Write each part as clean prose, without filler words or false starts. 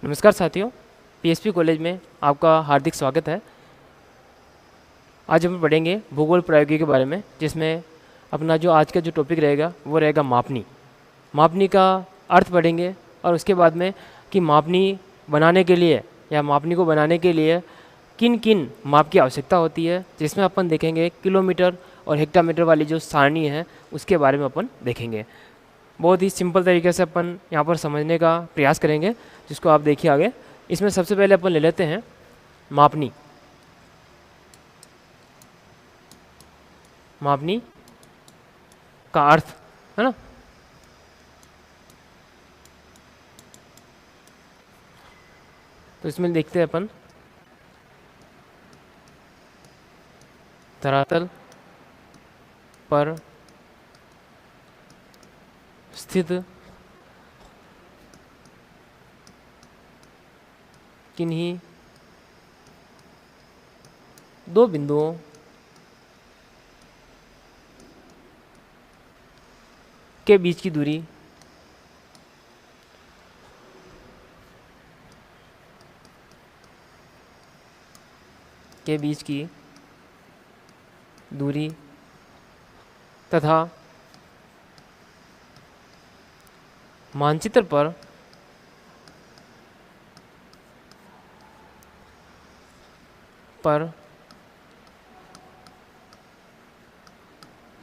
नमस्कार साथियों, PSP college में आपका हार्दिक स्वागत है। आज हम पढ़ेंगे भूगोल प्रयोगी के बारे में, जिसमें अपना जो आज का जो टॉपिक रहेगा वो रहेगा मापनी। मापनी का अर्थ पढ़ेंगे और उसके बाद में कि मापनी बनाने के लिए या मापनी को बनाने के लिए किन किन माप की आवश्यकता होती है, जिसमें अपन देखेंगे किलोमीटर और हेक्टामीटर वाली जो सारणी है उसके बारे में अपन देखेंगे। बहुत ही सिंपल तरीके से अपन यहाँ पर समझने का प्रयास करेंगे, जिसको आप देखिए आगे। इसमें सबसे पहले अपन ले लेते हैं मापनी। मापनी का अर्थ है ना, तो इसमें देखते हैं अपन धरातल पर स्थित किन्हीं दो बिंदुओं के बीच की दूरी तथा मानचित्र पर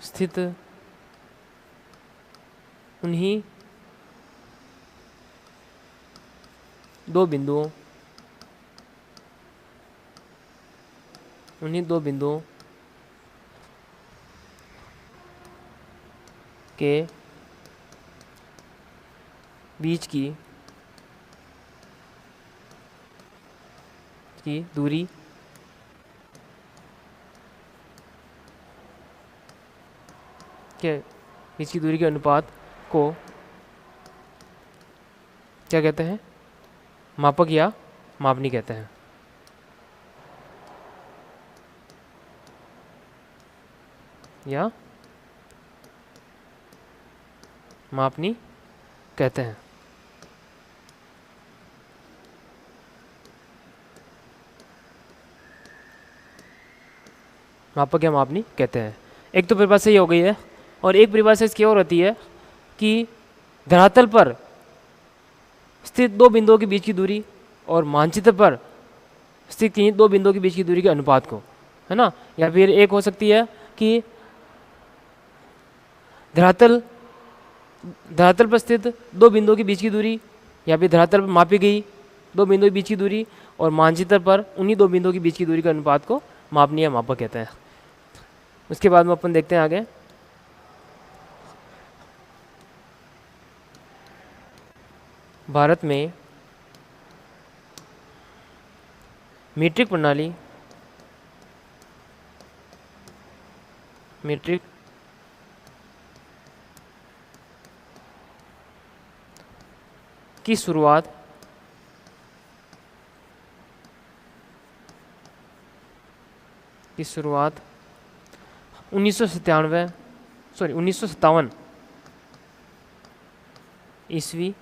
स्थित उन्हीं दो बिंदुओं के बीच की दूरी के अनुपात को क्या कहते हैं? मापक या मापनी कहते हैं। या मापनी कहते हैं। मापक या मापनी कहते हैं। एक तो परिभाषा ये हो गई है, और एक परिभाषा इसकी और होती है कि धरातल पर स्थित दो बिंदुओं के बीच की दूरी और मानचित्र पर स्थित दो बिंदुओं के बीच की दूरी के अनुपात को, है ना। या फिर एक हो सकती है कि धरातल पर स्थित दो बिंदुओं के बीच की दूरी, या फिर धरातल पर मापी गई दो बिंदुओं के बीच की दूरी और मानचित्र पर उन्हीं दो बिंदुओं के बीच की दूरी के अनुपात को मापनी या मापक कहते हैं। उसके बाद में अपन देखते हैं आगे। भारत में मीट्रिक प्रणाली की शुरुआत 1957 ईस्वी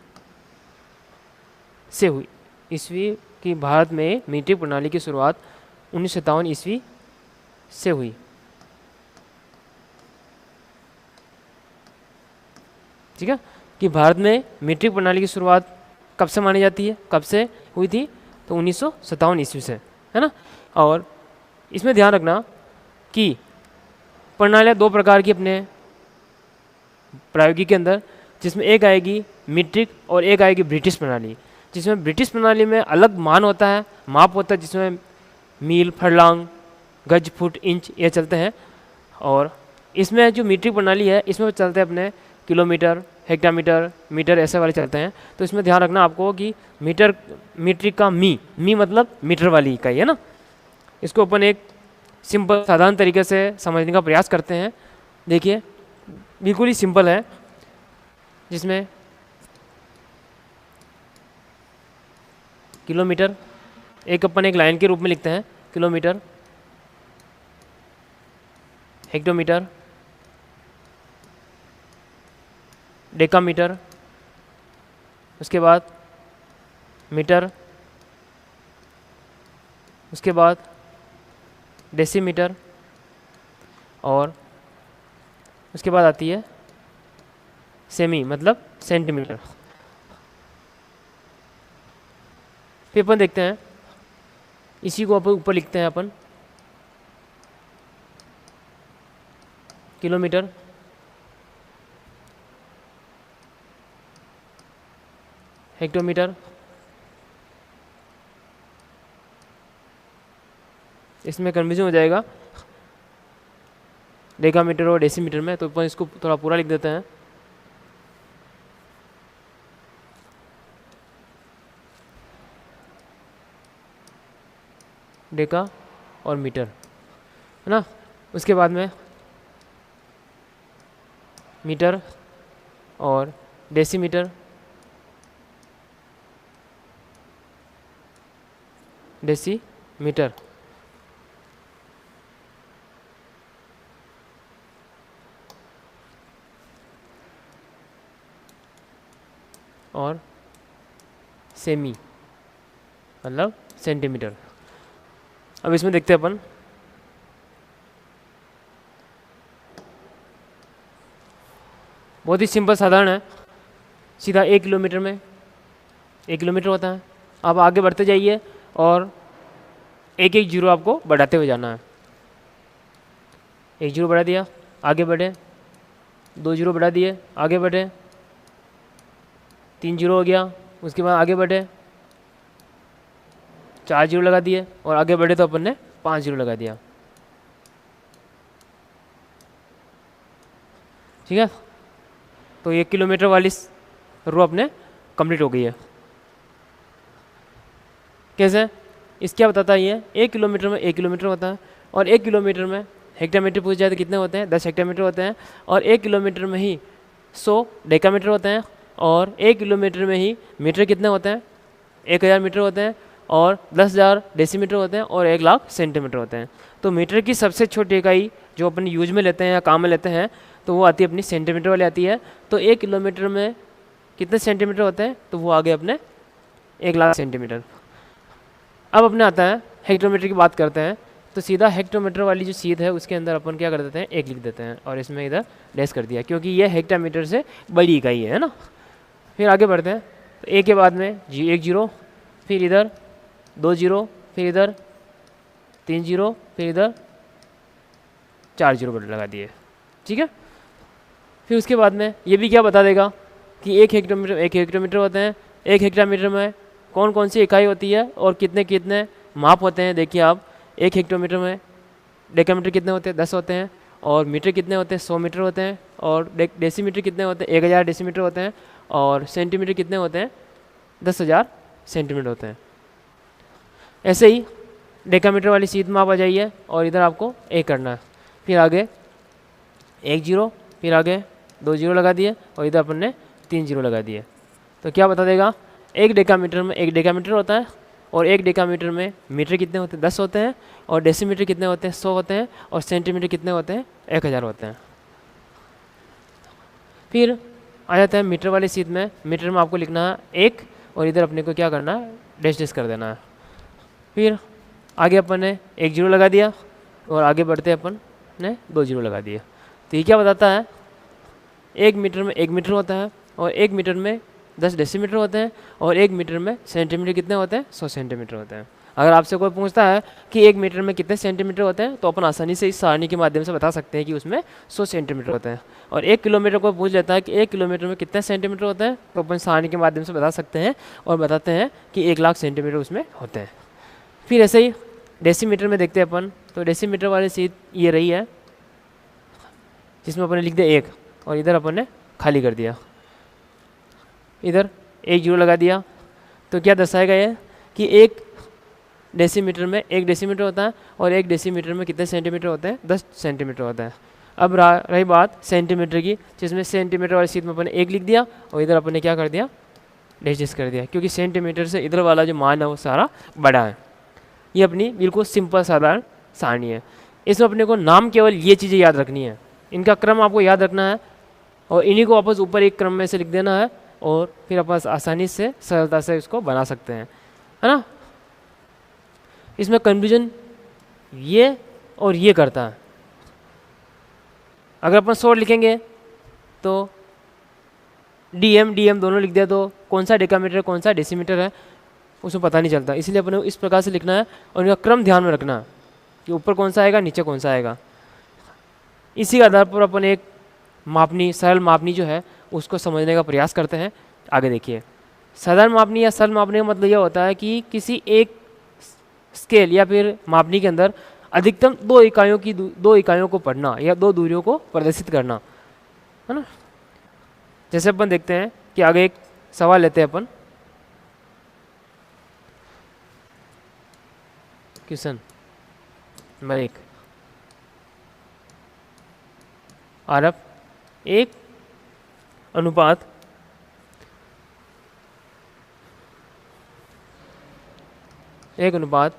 से हुई। ईस्वी की भारत में मीट्रिक प्रणाली की शुरुआत 1957 ईस्वी से हुई। ठीक है, कि भारत में मीट्रिक प्रणाली की शुरुआत कब से मानी जाती है, कब से हुई थी? तो 1957 ईस्वी से, है ना। और इसमें ध्यान रखना कि प्रणालियाँ दो प्रकार की अपने प्रायोगिक के अंदर, जिसमें एक आएगी मीट्रिक और एक आएगी ब्रिटिश प्रणाली। जिसमें ब्रिटिश प्रणाली में अलग मान होता है, माप होता है, जिसमें मील, फरलांग, गज, फुट, इंच ये चलते हैं। और इसमें जो मीट्रिक प्रणाली है इसमें चलते हैं अपने किलोमीटर, हेक्टामीटर, मीटर ऐसे वाले चलते हैं। तो इसमें ध्यान रखना आपको कि मीट्रिक का मी मतलब मीटर वाली इकाई है ना। इसको अपन एक सिंपल साधारण तरीके से समझने का प्रयास करते हैं। देखिए बिल्कुल ही सिंपल है, जिसमें किलोमीटर एक अपन एक लाइन के रूप में लिखते हैं, किलोमीटर, हेक्टोमीटर, डेकामीटर, उसके बाद मीटर, उसके बाद डेसीमीटर, और उसके बाद आती है सेमी मतलब सेंटीमीटर। फिर अपन देखते हैं, इसी को अपन ऊपर लिखते हैं अपन किलोमीटर, हेक्टोमीटर, इसमें कन्फ्यूजन हो जाएगा डेकामीटर और डेसीमीटर में, तो अपन इसको थोड़ा पूरा लिख देते हैं। डेका और मीटर, है ना। उसके बाद में मीटर और डेसीमीटर, डेसीमीटर, और सेमी मतलब सेंटीमीटर। अब इसमें देखते हैं अपन, बहुत ही सिंपल साधारण है, सीधा 1 किलोमीटर में 1 किलोमीटर होता है। आप आगे बढ़ते जाइए और एक एक जीरो आपको बढ़ाते हुए जाना है। 1 जीरो बढ़ा दिया, आगे बढ़े, 2 जीरो बढ़ा दिए, आगे बढ़े, 3 जीरो हो गया, उसके बाद आगे बढ़े, 4 जीरो लगा दिए, और आगे बढ़े तो अपन ने 5 जीरो लगा दिया। ठीक है, तो 1 किलोमीटर वाली रो अपने कंप्लीट हो गई है। कैसे? इस क्या बताता है ये, 1 किलोमीटर में 1 किलोमीटर होता है, और 1 किलोमीटर में हेक्टामीटर पूछ जाए तो कितने होते हैं, 10 हेक्टामीटर होते हैं, और 1 किलोमीटर में ही 100 डेकामीटर होते हैं, और 1 किलोमीटर में ही मीटर कितने होते हैं, 1000 मीटर होते हैं, और 10,000 डेसीमीटर होते हैं, और 1,00,000 सेंटीमीटर होते हैं। तो मीटर की सबसे छोटी इकाई जो अपन यूज में लेते हैं या काम में लेते हैं, तो वो आती है अपनी सेंटीमीटर वाली आती है। तो 1 किलोमीटर में कितने सेंटीमीटर होते हैं, तो वो आगे अपने 1,00,000 सेंटीमीटर। अब अपने आता है हेक्टोमीटर की बात करते हैं, तो सीधा हेक्टोमीटर वाली जो सीध है उसके अंदर अपन क्या कर देते हैं, 1 लिख देते हैं, और इसमें इधर डैश कर दिया, क्योंकि ये हेक्टामीटर से बड़ी इकाई है ना। फिर आगे बढ़ते हैं, तो 1 के बाद में 1 जीरो, फिर इधर 2 जीरो, फिर इधर 3 जीरो, फिर इधर 4 जीरो लगा दिए। ठीक है, फिर उसके बाद में ये भी क्या बता देगा कि 1 हेक्टोमीटर होते हैं। 1 हेक्टामीटर में कौन कौन सी इकाई होती है और कितने कितने माप होते हैं। देखिए आप, 1 हेक्टोमीटर में डेकामीटर कितने होते हैं, 10 होते हैं, और मीटर कितने होते हैं, 100 मीटर होते हैं, और डेसीमीटर कितने होते हैं, 1000 डेसीमीटर होते हैं, और सेंटीमीटर कितने होते हैं, 10,000 सेंटीमीटर होते हैं। ऐसे ही डेकामीटर वाली सीध में आप आ जाइए, और इधर आपको 1 करना है, फिर आगे 1 जीरो, फिर आगे 2 जीरो लगा दिए, और इधर अपन ने 3 जीरो लगा दिए। तो क्या बता देगा, 1 डेकामीटर में 1 डेकामीटर होता है, और 1 डेकामीटर में मीटर कितने होते हैं, 10 होते हैं, और डेसीमीटर कितने होते हैं, 100 होते हैं, और सेंटीमीटर कितने होते हैं, 1000 होते हैं। फिर आ जाता है मीटर वाली सीध में। मीटर में आपको लिखना है 1, और इधर अपने को क्या करना है, डैश कर देना है। फिर आगे अपन ने 1 जीरो लगा दिया, और आगे बढ़ते अपन ने 2 जीरो लगा दिया। तो ये क्या बताता है, 1 मीटर में 1 मीटर होता है, और 1 मीटर में 10 डेसीमीटर होते हैं, और 1 मीटर में सेंटीमीटर कितने होते हैं, 100 सेंटीमीटर होते हैं। अगर आपसे कोई पूछता है कि 1 मीटर में कितने सेंटीमीटर होते हैं, तो अपन आसानी से इस सारणी के माध्यम से बता सकते हैं कि उसमें 100 सेंटीमीटर होते हैं। और 1 किलोमीटर को पूछ लेता है कि 1 किलोमीटर में कितने सेंटीमीटर होते हैं, तो अपन सारणी के माध्यम से बता सकते हैं, और बताते हैं कि 1,00,000 सेंटीमीटर उसमें होते हैं। फिर ऐसे ही डेसीमीटर में देखते हैं अपन, तो डेसीमीटर वाली सीध ये रही है, जिसमें अपन ने लिख दिया 1, और इधर अपन ने खाली कर दिया, इधर 1 जीरो लगा दिया। तो क्या दर्शाएगा ये कि 1 डेसीमीटर में 1 डेसीमीटर होता है, और 1 डेसीमीटर में कितने सेंटीमीटर होते हैं, 10 सेंटीमीटर होता है। अब रही बात सेंटीमीटर की, जिसमें सेंटीमीटर वाली सीध में अपन ने 1 लिख दिया, और इधर अपन ने क्या कर दिया, डैश कर दिया, क्योंकि सेंटीमीटर से इधर वाला जो मान है वो सारा बड़ा है। ये अपनी बिल्कुल सिंपल साधारण सारणी है। इसमें अपने को नाम केवल ये चीज़ें याद रखनी है, इनका क्रम आपको याद रखना है, और इन्हीं को वापस ऊपर एक क्रम में से लिख देना है, और फिर अपन आसानी से सरलता से इसको बना सकते हैं, है ना। इसमें कन्फ्यूजन ये और ये करता है। अगर अपन शॉर्ट लिखेंगे तो डीएम दोनों लिख दिया तो कौन सा डेकामीटर कौन सा डेसीमीटर है उसमें पता नहीं चलता। इसलिए अपन को इस प्रकार से लिखना है और इनका क्रम ध्यान में रखना है कि ऊपर कौन सा आएगा नीचे कौन सा आएगा। इसी के आधार पर अपन एक मापनी सरल मापनी जो है उसको समझने का प्रयास करते हैं। आगे देखिए, साधारण मापनी या सरल मापनी का मतलब यह होता है कि किसी एक स्केल या फिर मापनी के अंदर अधिकतम दो इकाइयों को पढ़ना या दो दूरियों को प्रदर्शित करना, है ना। जैसे अपन देखते हैं कि आगे एक सवाल लेते हैं अपन। क्वेश्चन नंबर 1, आरब 1 अनुपात 1,00,000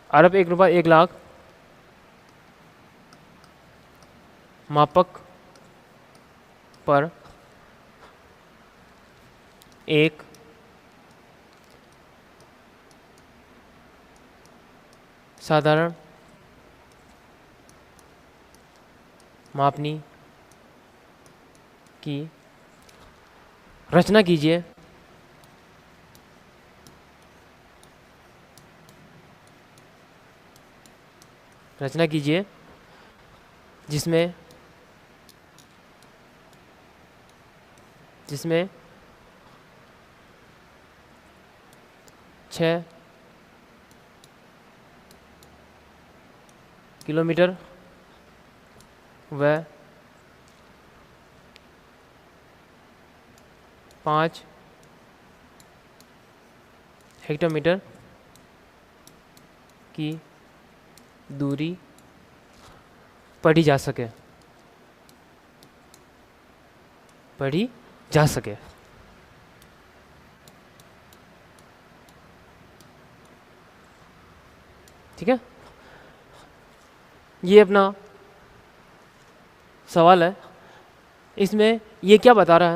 अरब 1,00,000 मापक पर एक साधारण मापनी की रचना कीजिए। जिसमें 6 किलोमीटर व 5 हेक्टोमीटर की दूरी पढ़ी जा सके। ठीक है, ये अपना सवाल है। इसमें ये क्या बता रहा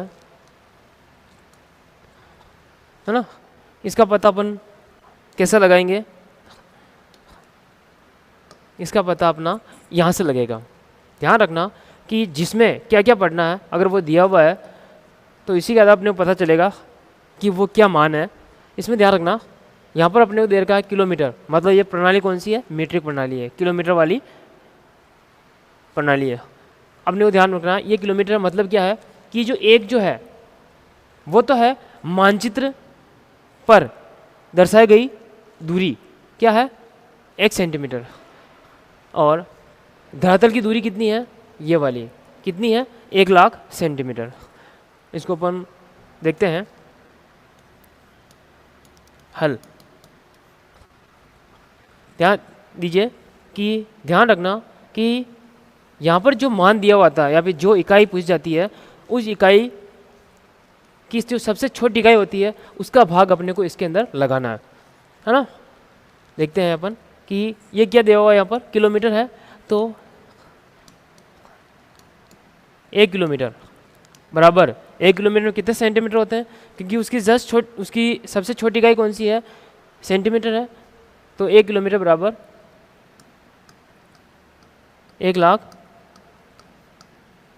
है ना। इसका पता अपन कैसे लगाएंगे, इसका पता अपना यहाँ से लगेगा। ध्यान रखना कि जिसमें क्या क्या पढ़ना है, अगर वो दिया हुआ है तो इसी के आधार अपने को पता चलेगा कि वो क्या मान है। इसमें ध्यान रखना, यहाँ पर अपने को दे रखा है किलोमीटर, मतलब ये प्रणाली कौन सी है, मीट्रिक प्रणाली है, किलोमीटर वाली प्रणाली है। अपने को ध्यान रखना ये किलोमीटर मतलब क्या है कि जो एक जो है वो तो है मानचित्र पर दर्शाई गई दूरी क्या है 1 सेंटीमीटर, और धरातल की दूरी कितनी है, ये वाली कितनी है 1,00,000 सेंटीमीटर। इसको अपन देखते हैं हल। ध्यान दीजिए कि ध्यान रखना कि यहाँ पर जो मान दिया हुआ था या फिर जो इकाई पूछ जाती है उस इकाई की जो सबसे छोटी इकाई होती है उसका भाग अपने को इसके अंदर लगाना है ना। देखते हैं अपन कि ये क्या दिया हुआ है, यहाँ पर किलोमीटर है तो 1 किलोमीटर बराबर 1 किलोमीटर में कितने सेंटीमीटर होते हैं, क्योंकि उसकी सबसे छोटी इकाई कौन सी है, सेंटीमीटर है। तो 1 किलोमीटर बराबर 1,00,000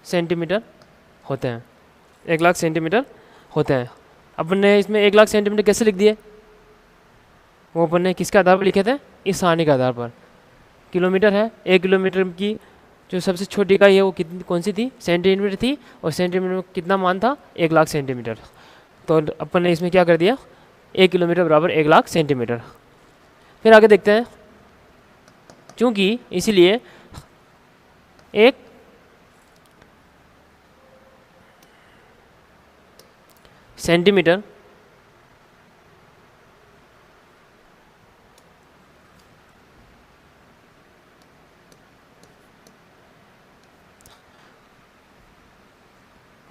सेंटीमीटर होते हैं। 1,00,000 सेंटीमीटर होते हैं। अपन ने इसमें 1,00,000 सेंटीमीटर कैसे लिख दिए, वो अपन ने किसके आधार पर लिखे थे, इस सारणी के आधार पर। किलोमीटर है, 1 किलोमीटर की जो सबसे छोटी इकाई है वो कितनी कौन सी थी, सेंटीमीटर थी, और सेंटीमीटर में कितना मान था 1,00,000 सेंटीमीटर। तो अपन ने इसमें क्या कर दिया 1 किलोमीटर बराबर 1,00,000 सेंटीमीटर। फिर आगे देखते हैं, चूँकि इसलिए एक सेंटीमीटर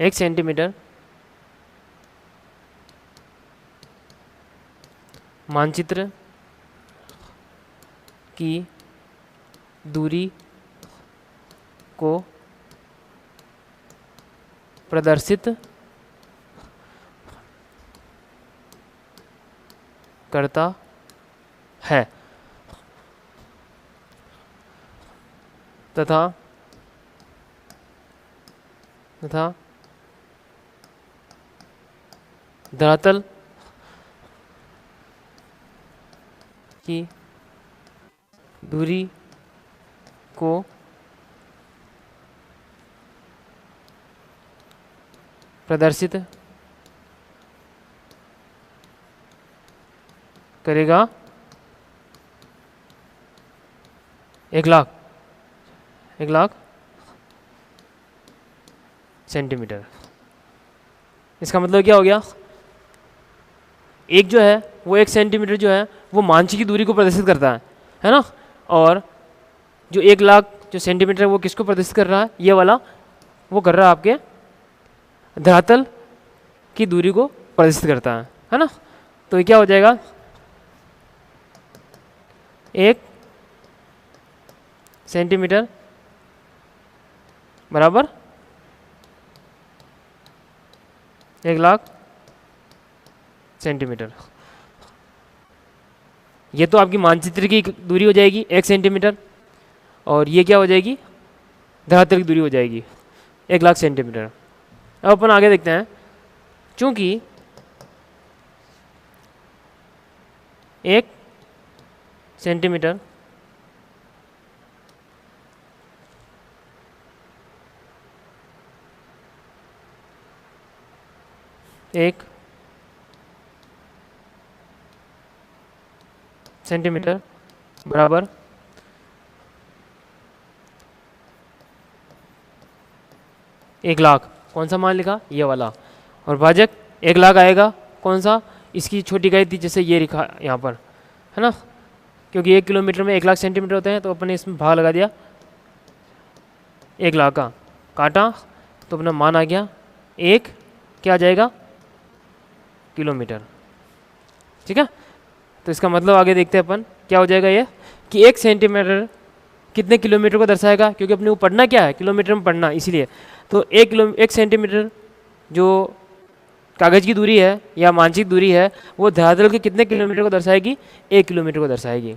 एक सेंटीमीटर मानचित्र की दूरी को प्रदर्शित करता है तथा धरातल की दूरी को प्रदर्शित करेगा 1,00,000 सेंटीमीटर। इसका मतलब क्या हो गया, एक जो है वो 1 सेंटीमीटर जो है वो मानचित्र की दूरी को प्रदर्शित करता है ना, और जो 1,00,000 जो सेंटीमीटर है वो किसको प्रदर्शित कर रहा है, ये वाला वो कर रहा है आपके धरातल की दूरी को प्रदर्शित करता है ना। तो ये क्या हो जाएगा, 1 सेंटीमीटर बराबर 1,00,000 सेंटीमीटर। ये तो आपकी मानचित्र की दूरी हो जाएगी 1 सेंटीमीटर, और ये क्या हो जाएगी, धरातल की दूरी हो जाएगी 1,00,000 सेंटीमीटर। अब अपन आगे देखते हैं, चूंकि 1 सेंटीमीटर बराबर 1,00,000, कौन सा मान लिखा, ये वाला, और भाजक 1,00,000 आएगा कौन सा, इसकी छोटी इकाई थी जैसे ये लिखा यहाँ पर है ना, क्योंकि 1 किलोमीटर में 1,00,000 सेंटीमीटर होते हैं, तो अपने इसमें भाग लगा दिया 1,00,000 का, काटा तो अपना मान आ गया 1 क्या आ जाएगा किलोमीटर। ठीक है, तो इसका मतलब आगे देखते हैं अपन क्या हो जाएगा, ये कि 1 सेंटीमीटर कितने किलोमीटर को दर्शाएगा, क्योंकि अपने को पढ़ना क्या है, किलोमीटर में पढ़ना, इसीलिए तो 1 सेंटीमीटर जो कागज़ की दूरी है या मानचित्र दूरी है वो धरातल के कितने किलोमीटर को दर्शाएगी, 1 किलोमीटर को दर्शाएगी।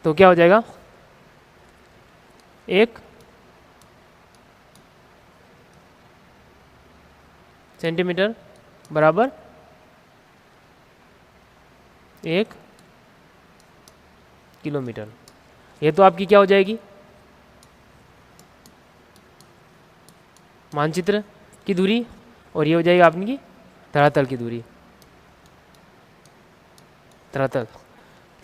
तो क्या हो जाएगा, 1 सेंटीमीटर बराबर 1 किलोमीटर। ये तो आपकी क्या हो जाएगी, मानचित्र की दूरी, और ये हो जाएगी आपकी धरातल की दूरी। धरातल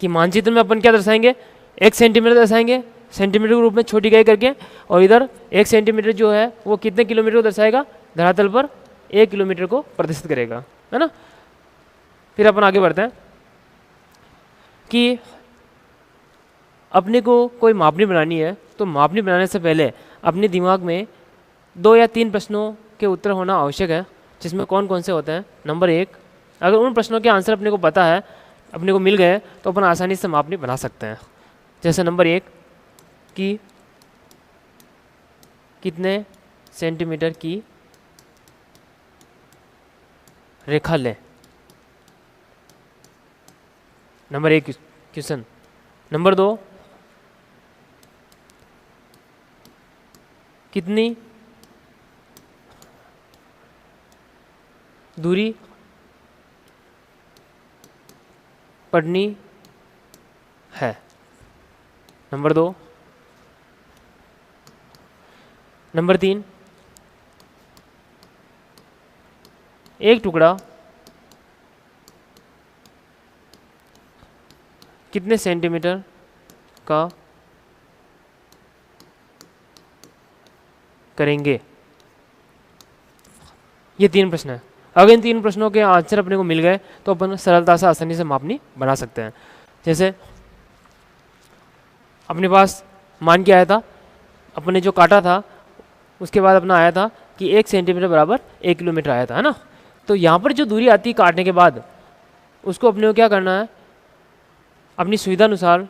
कि मानचित्र में अपन क्या दर्शाएंगे, 1 सेंटीमीटर दर्शाएंगे, सेंटीमीटर के रूप में छोटी इकाई करके, और इधर 1 सेंटीमीटर जो है वो कितने किलोमीटर को दर्शाएगा, धरातल पर 1 किलोमीटर को प्रदर्शित करेगा, है ना। फिर अपन आगे बढ़ते हैं कि अपने को कोई मापनी बनानी है, तो मापनी बनाने से पहले अपने दिमाग में 2 या 3 प्रश्नों के उत्तर होना आवश्यक है, जिसमें कौन कौन से होते हैं। नंबर 1, अगर उन प्रश्नों के आंसर अपने को पता है, अपने को मिल गए, तो अपन आसानी से मापनी बना सकते हैं। जैसे नंबर 1 कि कितने सेंटीमीटर की रेखा लें। Number 1 question. नंबर 2, कितनी दूरी पढ़नी है। नंबर 2। नंबर 3, एक टुकड़ा कितने सेंटीमीटर का करेंगे। ये 3 प्रश्न है। अगर इन 3 प्रश्नों के आंसर अपने को मिल गए तो अपन सरलता से आसानी से मापनी बना सकते हैं। जैसे अपने पास मान क्या आया था अपने जो काटा था उसके बाद अपना आया था कि 1 सेंटीमीटर बराबर 1 किलोमीटर आया था, है ना। तो यहाँ पर जो दूरी आती है काटने के बाद, उसको अपने को क्या करना है, अपनी सुविधा अनुसार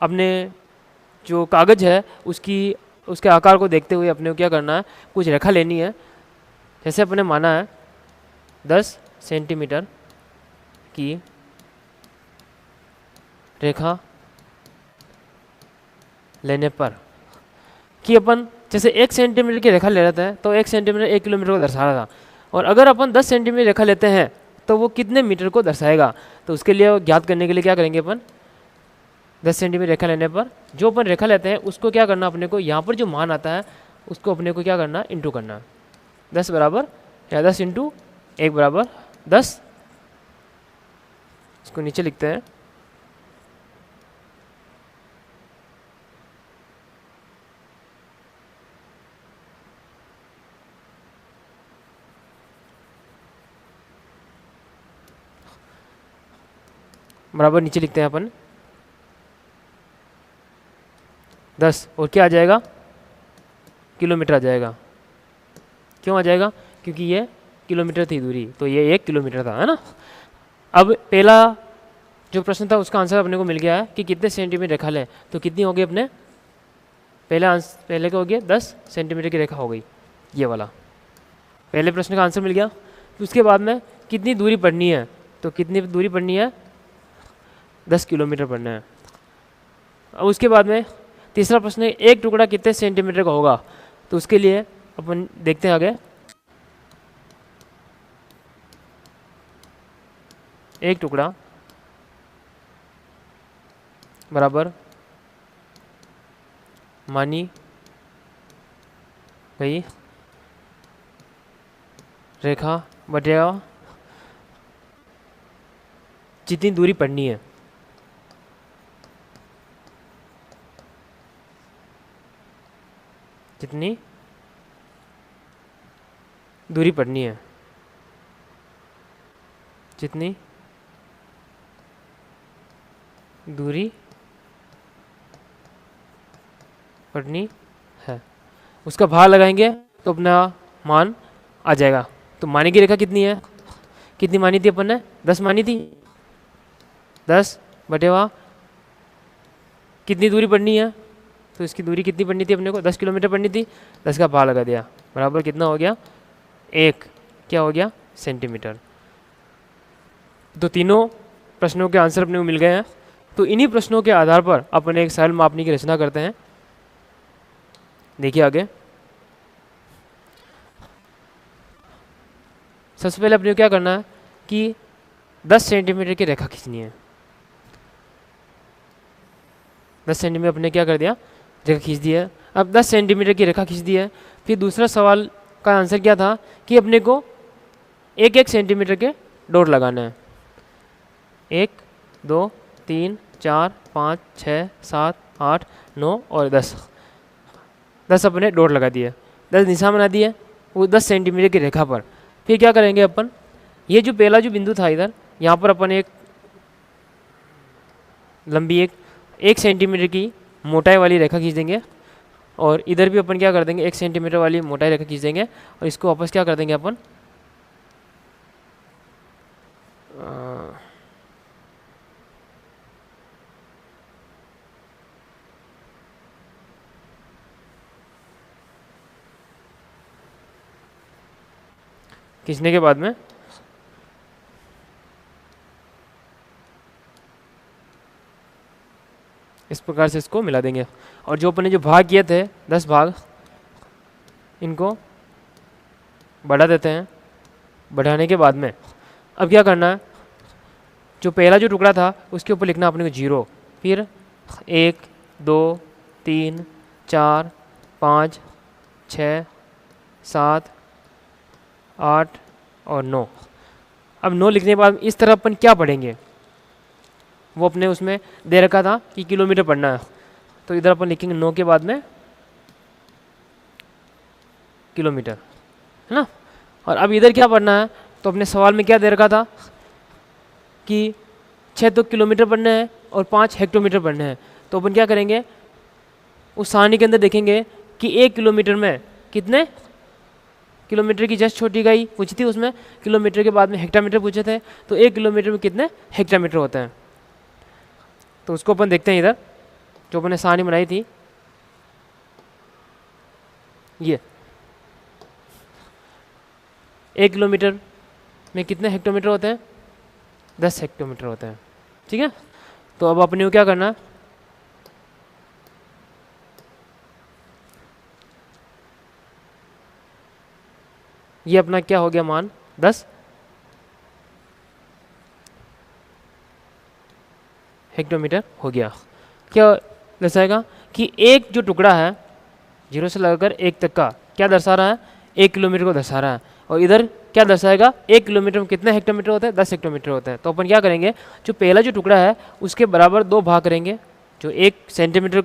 अपने जो कागज़ है उसके आकार को देखते हुए अपने को क्या करना है, कुछ रेखा लेनी है। जैसे अपने माना है 10 सेंटीमीटर की रेखा लेने पर कि अपन जैसे 1 सेंटीमीटर की रेखा ले लेते हैं तो 1 सेंटीमीटर 1 किलोमीटर को दर्शा रहा था, और अगर अपन 10 सेंटीमीटर रेखा लेते हैं तो वो कितने मीटर को दर्शाएगा। तो उसके लिए ज्ञात करने के लिए क्या करेंगे अपन, 10 सेंटीमीटर रेखा लेने पर जो अपन रेखा लेते हैं उसको क्या करना, अपने को यहाँ पर जो मान आता है उसको अपने को क्या करना, इंटू करना। 10 बराबर या 10 इंटू 1 बराबर 10, इसको नीचे लिखते हैं। बराबर नीचे लिखते हैं अपन 10, और क्या आ जाएगा, किलोमीटर आ जाएगा। क्यों आ जाएगा, क्योंकि ये किलोमीटर थी दूरी, तो ये 1 किलोमीटर था, है ना। अब पहला जो प्रश्न था उसका आंसर अपने को मिल गया है कि कितने सेंटीमीटर रेखा लें, तो कितनी होगी अपने पहले का हो गया 10 सेंटीमीटर की रेखा हो गई, ये वाला पहले प्रश्न का आंसर मिल गया। तो उसके बाद में कितनी दूरी पढ़नी है, तो कितनी दूरी पढ़नी है, 10 किलोमीटर पढ़ना है। अब उसके बाद में तीसरा प्रश्न है, एक टुकड़ा कितने सेंटीमीटर का होगा, तो उसके लिए अपन देखते हैं आगे। एक टुकड़ा बराबर मानी गई रेखा बटेगा जितनी दूरी पढ़नी है, जितनी दूरी पढ़नी है, जितनी दूरी पढ़नी है उसका भार लगाएंगे तो अपना मान आ जाएगा। तो मानी की रेखा कितनी है, कितनी मानी थी अपन ने, 10 मानी थी, 10 बटेवा कितनी दूरी पढ़नी है, तो इसकी दूरी कितनी पढ़नी थी अपने को, 10 किलोमीटर पढ़नी थी, 10 का भार लगा दिया, बराबर कितना हो गया, 1 क्या हो गया, सेंटीमीटर। तो तीनों प्रश्नों के आंसर अपने को मिल गए हैं। तो इन्हीं प्रश्नों के आधार पर अपन एक सरल मापनी की रचना करते हैं। देखिए आगे, सबसे पहले अपने को क्या करना है कि 10 सेंटीमीटर की रेखा खींचनी है। 10 सेंटीमीटर अपने क्या कर दिया, रेखा खींच दी है। अब 10 सेंटीमीटर की रेखा खींच दी है। फिर दूसरा सवाल का आंसर क्या था कि अपने को 1-1 सेंटीमीटर के डॉट लगाना है। 1, 2, 3, 4, 5, 6, 7, 8, 9 और 10 अपने डॉट लगा दिए, 10 निशान बना दिए वो 10 सेंटीमीटर की रेखा पर। फिर क्या करेंगे अपन, ये जो पहला जो बिंदु था इधर, यहाँ पर अपन एक लंबी 1 सेंटीमीटर की मोटाई वाली रेखा खींच देंगे, और इधर भी अपन क्या कर देंगे 1 सेंटीमीटर वाली मोटाई रेखा खींच देंगे, और इसको वापस क्या कर देंगे अपन खींचने के बाद में इस प्रकार से इसको मिला देंगे। और जो अपने जो भाग किए थे 10 भाग, इनको बढ़ा देते हैं। बढ़ाने के बाद में अब क्या करना है, जो पहला जो टुकड़ा था उसके ऊपर लिखना अपने को 0, फिर 1, 2, 3, 4, 5, 6, 7, 8 और 9। अब 9 लिखने के बाद इस तरह अपन क्या पढ़ेंगे, वो अपने उसमें दे रखा था कि किलोमीटर पढ़ना है, तो इधर अपन लिखेंगे 9 के बाद में किलोमीटर, है ना। और अब इधर क्या पढ़ना है, तो अपने सवाल में क्या दे रखा था कि 6 तो किलोमीटर पढ़ने हैं और 5 हेक्टोमीटर पढ़ने हैं। तो अपन क्या करेंगे, उस सारणी के अंदर देखेंगे कि 1 किलोमीटर में कितने किलोमीटर की जस्ट छोटी इकाई पूछी थी, उसमें किलोमीटर के बाद में हेक्टामीटर पूछे थे, तो 1 किलोमीटर में कितने हेक्टामीटर होते हैं। तो उसको अपन देखते हैं इधर, जो अपन ने सारणी बनाई थी, ये 1 किलोमीटर में कितने हेक्टोमीटर होते हैं, 10 हेक्टोमीटर होते हैं। ठीक है, तो अब अपने को क्या करना है, ये अपना क्या हो गया मान 10 हेक्टोमीटर हो गया। क्या दर्शाएगा कि एक जो टुकड़ा है 0 से लगाकर 1 तक का क्या दर्शा रहा है, 1 किलोमीटर को दर्शा रहा है। और इधर क्या दर्शाएगा, 1 किलोमीटर में कितने हेक्टोमीटर होते हैं, 10 हेक्टोमीटर होते हैं। तो अपन क्या करेंगे, जो पहला जो टुकड़ा है उसके बराबर 2 भाग करेंगे, जो 1 सेंटीमीटर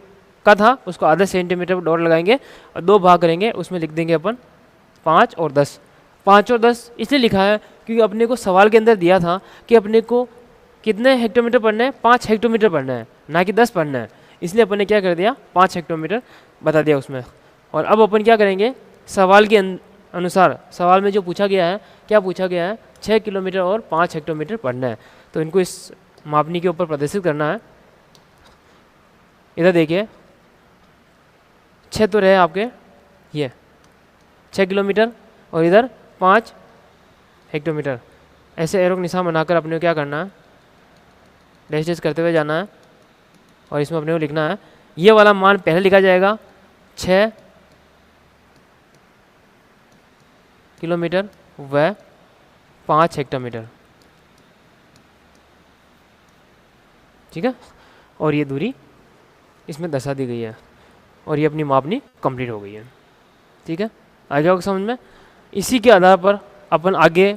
का था उसको आधा सेंटीमीटर पर डॉट लगाएंगे और 2 भाग करेंगे, उसमें लिख देंगे अपन 5 और 10। 5 और 10 इसलिए लिखा है क्योंकि अपने को सवाल के अंदर दिया था कि अपने को कितने हेक्टोमीटर पढ़ना है, 5 हेक्टोमीटर पढ़ना है, ना कि 10 पढ़ना है। इसलिए अपन ने क्या कर दिया, 5 हेक्टोमीटर बता दिया उसमें। और अब अपन क्या करेंगे, सवाल के अनुसार सवाल में जो पूछा गया है, क्या पूछा गया है, 6 किलोमीटर और 5 हेक्टोमीटर पढ़ना है। तो इनको इस मापनी के ऊपर प्रदर्शित करना है। इधर देखिए 6 तो रहे आपके, ये 6 किलोमीटर और इधर 5 हेक्टोमीटर। ऐसे एरो का निशान बनाकर अपने को क्या करना है, डैश डैश करते हुए जाना है और इसमें अपने को लिखना है, ये वाला मान पहले लिखा जाएगा 6 किलोमीटर व 5 हेक्टोमीटर। ठीक है, और ये दूरी इसमें दर्शा दी गई है और ये अपनी मापनी कंप्लीट हो गई है। ठीक है, आ जाओगे समझ में। इसी के आधार पर अपन आगे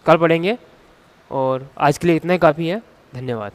कल पढ़ेंगे और आज के लिए इतना ही काफ़ी है। धन्यवाद।